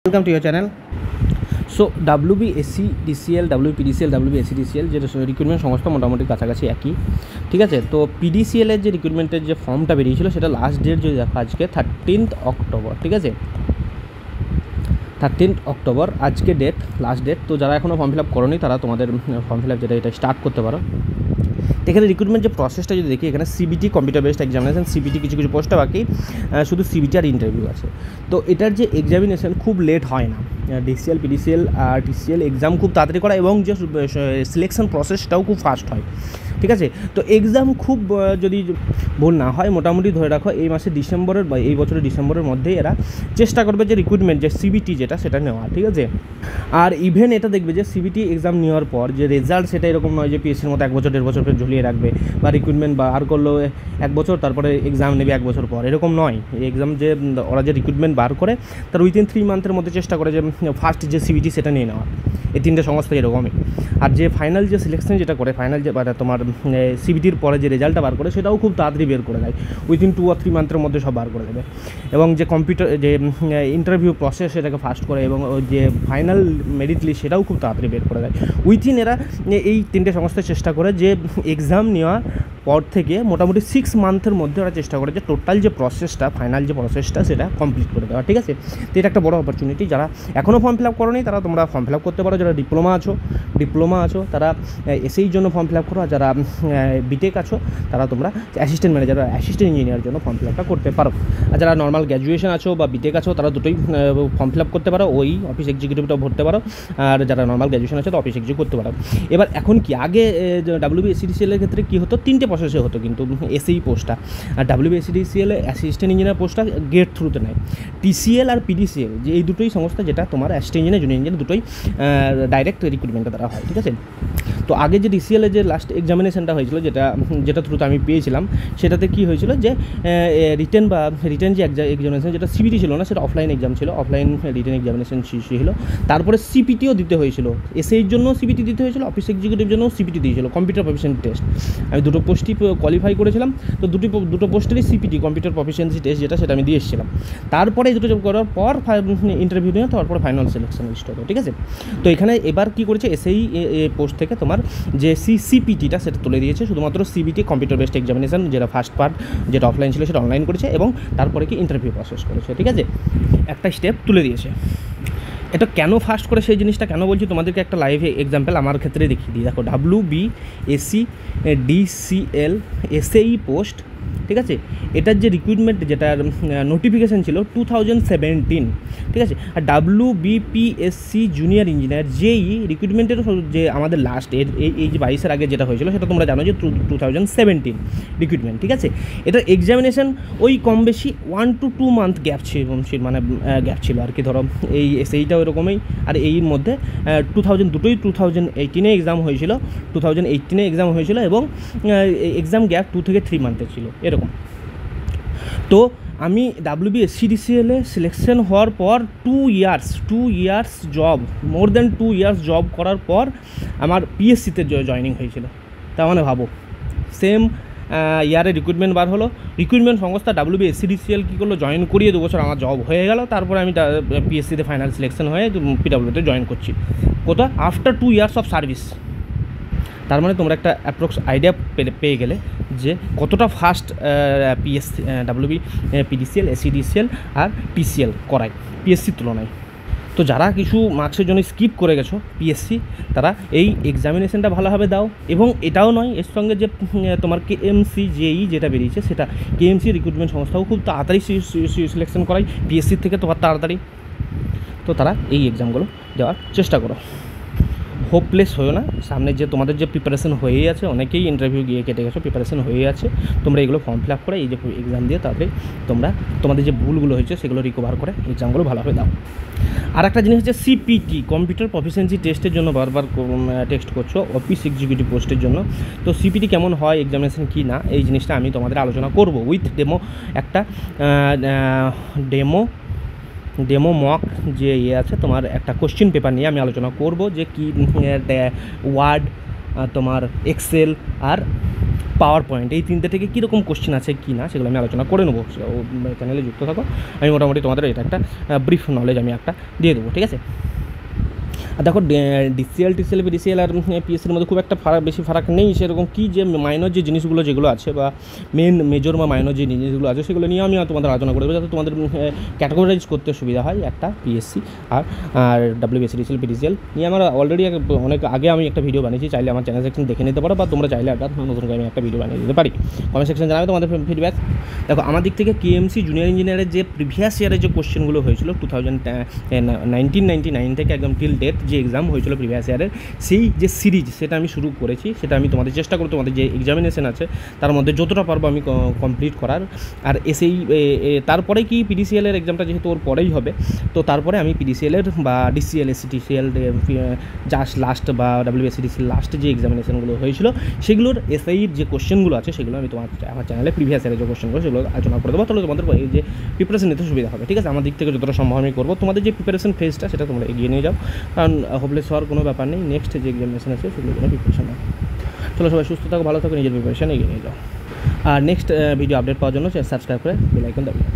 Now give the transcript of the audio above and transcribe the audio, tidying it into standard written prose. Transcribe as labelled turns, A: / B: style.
A: Welcome to your channel. So WBSC-DCL, WPDCL, WBSC-DCL যে recruitment সমস্ত মোটামুটি কাছাকাছি একই, ঠিক আছে। তো PDCL এর যে রিক্রুটমেন্টের যে ফর্মটা বেরিয়েছিল সেটা লাস্ট ডেট যদি দেখো আজকে 13th অক্টোবর, ঠিক আছে। 13th অক্টোবর আজকে ডেট, লাস্ট ডেট। তো যারা এখনও ফর্ম ফিল আপ করোনি তারা তোমাদের ফর্ম ফিল আপ যেটা এটা স্টার্ট করতে পারো। এখানে রিক্রুটমেন্ট যে প্রসেসটা যদি দেখি, এখানে CBT computer based examination, CBT কিছু পোস্টটা বাকি, শুধু সিবিটি আর ইন্টারভিউ আছে। তো এটার যে এক্সামিনেশন খুব লেট হয় না, ডিসিএল, পিডিসিএল আর টিসিএল এক্সাম খুব তাড়াতাড়ি করা এবং যে সিলেকশন প্রসেসটাও খুব ফাস্ট হয়, ঠিক আছে। তো এক্সাম খুব যদি ভুল না হয় মোটামুটি ধরে রাখো এই মাসে ডিসেম্বরের বা এই বছরের ডিসেম্বরের মধ্যেই এরা চেষ্টা করবে যে রিক্রুটমেন্ট যে সিবিটি যেটা সেটা নেওয়া, ঠিক আছে। আর ইভেন এটা দেখবে যে সিবিটি এক্সাম নেওয়ার পর যে রেজাল্ট সেটা এরকম নয় যে পিএসসির মতো 1 বছর 1.5 বছর ঝুলিয়ে রাখবে, বা রিক্রুটমেন্ট বার করলো 1 বছর তারপরে এক্সাম নেবে 1 বছর পর, এরকম নয়। এই এক্সাম যে ওরা যে রিক্রুটমেন্ট বার করে তার উইথিন 3 মান্থের মধ্যে চেষ্টা করে যে ফার্স্ট যে সিবিটি সেটা নিয়ে নেওয়া। এই 3টে সংস্থা এরকমই। আর যে ফাইনাল যে সিলেকশন যেটা করে, ফাইনাল যে তোমার সিবিটির পরে যে রেজাল্টটা বার করে সেটাও খুব তাড়াতাড়ি বের করে দেয়, উইথিন 2 or 3 মান্থের মধ্যে সব বার করে দেবে। এবং যে কম্পিউটার যে ইন্টারভিউ প্রসেস সেটাকে ফাস্ট করে, এবং যে ফাইনাল মেরিট লিস্ট সেটাও খুব তাড়াতাড়ি বের করে দেয়। উইথিন এরা এই 3টে সংস্থা চেষ্টা করে যে এক্সাম নেওয়ার পর থেকে মোটামুটি 6 মান্থের মধ্যে ওরা চেষ্টা করে যে টোটাল যে প্রসেসটা, ফাইনাল যে প্রসেসটা সেটা কমপ্লিট করে দেওয়া, ঠিক আছে। তো এটা একটা বড় অপরচুনিটি। যারা এখনও ফর্ম ফিল আপ করোনি তারা তোমরা ফর্ম ফিল আপ করতে পারো। যারা ডিপ্লোমা আছো তারা এসএইর জন্য ফর্ম ফিল আপ করো। আর যারা বিটেক আছো তারা তোমরা অ্যাসিস্ট্যান্ট ম্যানেজার, অ্যাসিস্ট্যান্ট ইঞ্জিনিয়ারের জন্য ফর্ম ফিল আপটা করতে পারো। আর যারা নর্মাল গ্র্যাজুয়েশন আছো বা বিটেক আছো তারা দুটোই ফর্ম ফিল আপ করতে পারো, ওই অফিস এক্সিকিউটিভটাও ভরতে পারো। আর যারা নর্মাল গ্র্যাজুয়েশন আছে তো অফিস এক্সিকিউটিভ করতে পারো। এবার এখন কি, আগে WBSC-DCL এর ক্ষেত্রে কী হতো, 3টে প্রসেসে হতো কিন্তু এসএই পোস্টটা। আর WBSC-DCL অ্যাসিস্ট্যান্ট ইঞ্জিনিয়ার পোস্টটা গেট থ্রুতে নেয়। টিসিএল আর পিডিসিএল যে এই দুটোই সংস্থা যেটা তোমার অ্যাসিস্ট্যান্ট ইঞ্জিনিয়ার, জুনিয়র ইঞ্জিনিয়ার দুটোই ডাইরেক্ট রিক্রুটমেন্টটা দ্বারা হয়, ঠিক আছে। তো আগে যে ডিসিএলের যে লাস্ট এক্সামিনেশনটা হয়েছিল যেটা থ্রুতে আমি পেয়েছিলাম, সেটাতে কী হয়েছিল যে রিটেন যে এক্সামিনেশন যেটা সিবিটি ছিল না, সেটা অফলাইন এক্সাম ছিল, অফলাইন রিটেন এক্সামিনেশন ছিল। তারপরে সিপিটিও দিতে হয়েছিল, এসএইর জন্য সিপিটি দিতে হয়েছিল, অফিস এক্সিকিউটিভ জন্য সিপিটি দিয়েছিল, কম্পিউটার প্রফিসিয়েন্সি টেস্ট। আমি দুটো পোস্টই কোয়ালিফাই করেছিলাম, তো দুটো পোস্টেরই সিপিটি কম্পিউটার প্রফিসিয়েন্সি টেস্ট যেটা আমি দিয়ে এসেছিলাম। তারপরে এই দুটো করার পর ইন্টারভিউ নিয়ে তারপরে ফাইনাল সিলেকশন লিস্ট হতো, ঠিক আছে। তো এখানে এবার কী করেছে, এসএই পোস্ট থেকে তোমার যে সিপিটিটা সেটা তুলে দিয়েছে, শুধুমাত্র সিবিটি কম্পিউটার বেসড এক্সামিনেশন যেটা ফার্স্ট পার্ট যেটা অফলাইন ছিল সেটা অনলাইন করেছে, এবং তারপরে কি ইন্টারভিউ প্রসেস করেছে, ঠিক আছে। একটা স্টেপ তুলে দিয়েছে। এটা কেন ফাস্ট করে সেই জিনিসটা কেন বলছি তোমাদেরকে একটা লাইভ এক্সাম্পল আমার ক্ষেত্রে দেখিয়ে দিই। দেখো WBSC-DCL এসএই পোস্ট, ঠিক আছে। এটার যে রিক্রুটমেন্ট যেটার নোটিফিকেশান ছিল 2017, ঠিক আছে। আর WBPSC জুনিয়র ইঞ্জিনিয়ার যেই রিক্রুটমেন্টের যে আমাদের লাস্ট এই যে 22-এর আগে যেটা হয়েছিল সেটা তোমরা জানো যে 2017 রিক্রুটমেন্ট, ঠিক আছে। এটার এক্সামিনেশন ওই কম বেশি 1 to 2 মান্থ গ্যাপ ছিল, মানে গ্যাপ ছিল আর কি। ধরো এই এসএইটাও এরকমই। আর এর মধ্যে 2018-এ এক্সাম হয়েছিল, 2018-এ এক্সাম হয়েছিল, এবং এক্সাম গ্যাপ 2 থেকে 3 মান্থের ছিল এরকম। তো আমি WBSC-DCL সিলেকশন হওয়ার পর 2 years job, more than 2 years job করার পর আমার পিএসসিতে জয়েনিং হয়েছিল। তার মানে ভাবো, সেম ইয়ারে রিক্রুটমেন্ট বার হলো, রিক্রুটমেন্ট সংস্থা WBSC-DCL কী করলো, জয়েন করিয়ে 2 বছর আমার জব হয়ে গেল। তারপরে আমি পিএসসিতে ফাইনাল সিলেকশন হয়ে পিডব্লিউতে জয়েন করছি, কোথাও আফটার 2 ইয়ার্স অফ সার্ভিস। তার মানে তোমরা একটা অ্যাপ্রক্স আইডিয়া পেয়ে গেলে যে কতটা ফাস্ট PDCL, SC-DCL আর TCL করায় পিএসসির তুলনায়। তো যারা কিছু মার্কসের জন্য স্কিপ করে গেছো পিএসসি, তারা এই এক্সামিনেশনটা ভালোভাবে দাও। এবং এটাও নয়, এর সঙ্গে যে তোমার KMC JEE যেটা বেরিয়েছে, সেটা KMC রিক্রুটমেন্ট সংস্থাও খুব তাড়াতাড়ি সিলেকশন করায় পিএসসির থেকে তোমার তাড়াতাড়ি। তো তারা এই এক্সামগুলো দেওয়ার চেষ্টা করো, হোপলেস হয়েও না। সামনে যে তোমাদের যে প্রিপারেশন হয়েই আছে, অনেকেই ইন্টারভিউ গিয়ে কেটে গেছো, প্রিপারেশন হয়ে আছে, তোমরা এগুলো ফর্ম ফিল আপ করে এই যে এক্সাম দিয়ে তারপরে তোমরা তোমাদের যে ভুলগুলো হয়েছে সেগুলো রিকভার করে এক্সামগুলো ভালোভাবে দাও। আর একটা জিনিস হচ্ছে সিপিটি কম্পিউটার প্রফিসিয়েন্সি টেস্টের জন্য বারবার টেস্ট করছো অফিস এক্সিকিউটিভ পোস্টের জন্য। তো সিপিটি কেমন হয়, এক্সামিনেশন কী না, এই জিনিসটা আমি তোমাদের আলোচনা করব উইথ ডেমো। একটা ডেমো মক যে আছে তোমার একটা কোশ্চেন পেপার নিয়ে আমি আলোচনা করব, যে কি ওয়ার্ড, তোমার এক্সেল আর পাওয়ার পয়েন্ট, এই তিনটে থেকে কীরকম কোশ্চেন আছে কি না সেগুলো আমি আলোচনা করে নেবো। চ্যানেলে যুক্ত থাকো, আমি মোটামুটি তোমাদের এটা একটা ব্রিফ নলেজ আমি একটা দিয়ে দেবো, ঠিক আছে। আর দেখো ডিসিএল, পিডিসিএল আর পিএসসির মধ্যে খুব একটা বেশি ফারাক নেই সেরকম, কি যে মাইনর যে জিনিসগুলো যেগুলো আছে বা মেজর বা মাইনর যে জিনিসগুলো আছে সেগুলো নিয়ে আমি তোমাদের আলোচনা করবো, যাতে তোমাদের ক্যাটাগরাইজ করতে সুবিধা হয়। একটা পিএসসি আর ডাব্লিউবিএসসি, ডিসিএল, পিডিসিএল নিয়ে আমার অলরেডি অনেক আগে আমি একটা ভিডিও বানিয়েছি, চাইলে আমার চ্যানেল সেকশন দেখে নিতে পারো, বা তোমরা চাইলে একটা নতুন করে আমি একটা ভিডিও বানিয়ে দিতে পারি। কমেন্ট সেকশন জানাবে তোমাদের ফিডব্যাক। দেখো আমার দিক থেকে কেএমসি জুনিয়র ইঞ্জিনিয়ারের যে প্রিভিয়াস ইয়ারের যে কোশ্চেনগুলো হয়েছিল 1999 থেকে একদম টিল ডেট যে এক্সাম হয়েছিল প্রিভিয়াস ইয়ারের, সেই যে সিরিজ সেটা আমি শুরু করেছি। সেটা আমি তোমাদের চেষ্টা করব তোমাদের যে এক্সামিনেশন আছে তার মধ্যে যতটা পারবো আমি কমপ্লিট করার। আর এসেই তারপরে কি পিডিসিএলের এক্সামটা যেহেতু ওর পরেই হবে, তো তারপরে আমি পিডিসিএলের বা ডিসিএল, এসসিটিসিএল জাস্ট লাস্ট বা ডাব্লিউবিএসসি লাস্ট যে এক্সামিনেশনগুলো হয়েছিল সেগুলোর এসআইর যে কোশ্চেনগুলো আছে সেগুলো আমি আমার চ্যানেলে প্রিভিয়াস ইয়ারের যে কোশ্চেনগুলো সেগুলো আলোচনা করে দেবো, তাহলে তোমাদের এই যে প্রিপারেশন নিতে সুবিধা হবে, ঠিক আছে। আমার দিক থেকে যতটা সম্ভব আমি করবো। তোমাদের যে প্রিপারেশন ফেজটা সেটা তোমরা এগিয়ে নিয়ে যাও, কারণ হোপলেস হওয়ার কোনো ব্যাপার নেই। নেক্সট যে এক্সামিনেশন আছে সেগুলো কোনো প্রিপারেশন হয়। চলো সবাই সুস্থ থাকো, ভালো থাকো, নিজের প্রিপারেশন এগিয়ে নিয়ে যাও। আর নেক্সট ভিডিও আপডেট পাওয়ার জন্য সাবস্ক্রাইব করে বেল আইকন দাবিয়ে